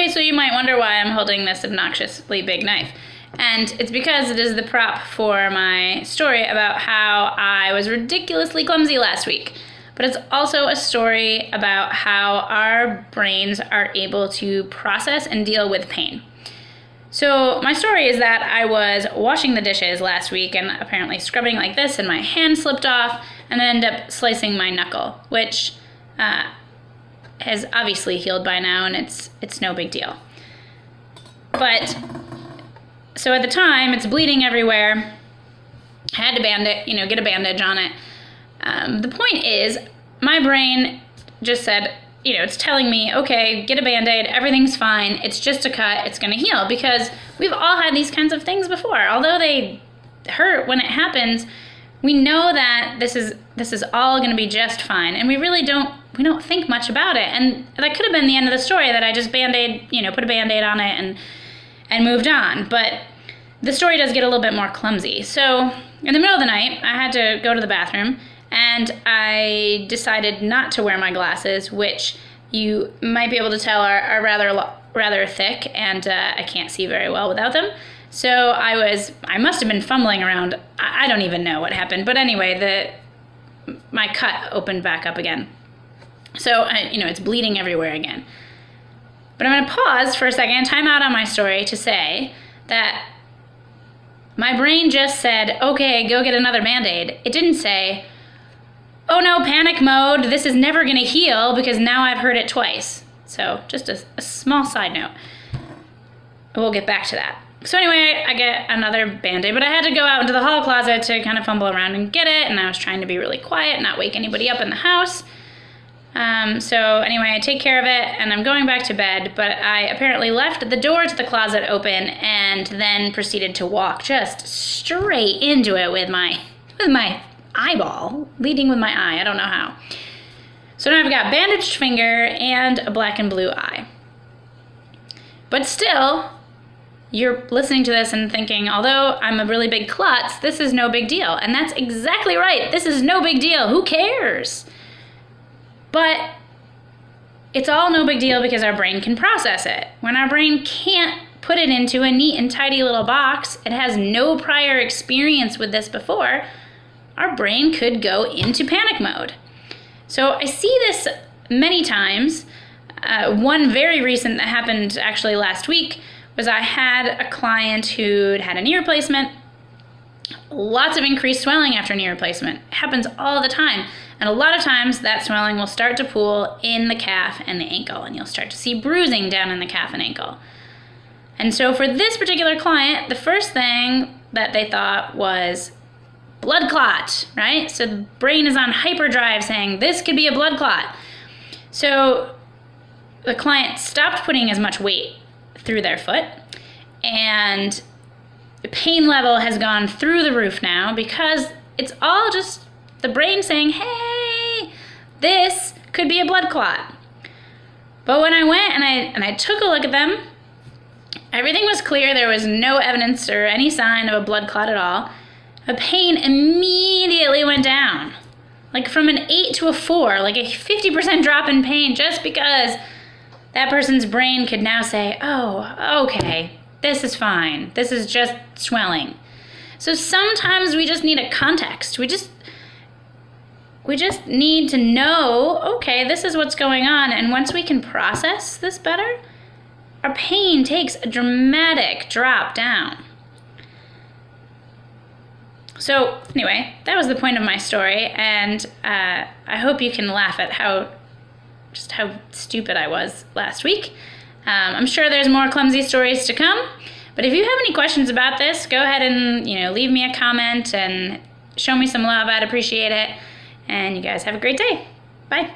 Okay, so you might wonder why I'm holding this obnoxiously big knife. And it's because it is the prop for my story about how I was ridiculously clumsy last week. But it's also a story about how our brains are able to process and deal with pain. So my story is that I was washing the dishes last week and apparently scrubbing like this, and my hand slipped off and I ended up slicing my knuckle, which has obviously healed by now, and it's no big deal. But so at the time, it's bleeding everywhere. I had to get a bandage on it. The point is, my brain just said, it's telling me, okay, get a Band-Aid, everything's fine, it's just a cut, it's gonna heal, because we've all had these kinds of things before. Although they hurt when it happens, we know that this is all gonna be just fine, and we really don't think much about it. And that could have been the end of the story, that I just put a Band-Aid on it and moved on. But the story does get a little bit more clumsy. So in the middle of the night, I had to go to the bathroom, and I decided not to wear my glasses, which you might be able to tell are rather thick, and I can't see very well without them. So I must have been fumbling around. I don't even know what happened, but anyway, my cut opened back up again. So it's bleeding everywhere again. But I'm going to pause for a second, time out on my story, to say that my brain just said, okay, go get another Band-Aid. It didn't say, oh no, panic mode, this is never gonna heal because now I've heard it twice. So just a small side note. We'll get back to that. So anyway, I get another Band-Aid, but I had to go out into the hall closet to kind of fumble around and get it, and I was trying to be really quiet, not wake anybody up in the house. So anyway, I take care of it, and I'm going back to bed, but I apparently left the door to the closet open and then proceeded to walk just straight into it with my eyeball, leading with my eye. I don't know how. So now I've got bandaged finger and a black and blue eye. But still, you're listening to this and thinking, although I'm a really big klutz, this is no big deal. And that's exactly right. This is no big deal. Who cares? But it's all no big deal because our brain can process it. When our brain can't put it into a neat and tidy little box, it has no prior experience with this before, our brain could go into panic mode. So I see this many times. One very recent that happened actually last week was I had a client who'd had a knee replacement, lots of increased swelling after knee replacement. It happens all the time. And a lot of times that swelling will start to pool in the calf and the ankle, and you'll start to see bruising down in the calf and ankle. And so for this particular client, the first thing that they thought was blood clot, right? So the brain is on hyperdrive saying this could be a blood clot. So the client stopped putting as much weight through their foot, and the pain level has gone through the roof now because it's all just the brain saying, hey, this could be a blood clot. But when I went and I took a look at them, everything was clear. There was no evidence or any sign of a blood clot at all. The pain immediately went down, like from an 8 to a 4, like a 50% drop in pain, just because that person's brain could now say, oh, okay, this is fine. This is just swelling. So sometimes we just need a context. We just need to know, okay, this is what's going on. And once we can process this better, our pain takes a dramatic drop down. So anyway, that was the point of my story, and I hope you can laugh at how stupid I was last week. I'm sure there's more clumsy stories to come, but if you have any questions about this, go ahead and leave me a comment and show me some love. I'd appreciate it. And you guys have a great day. Bye.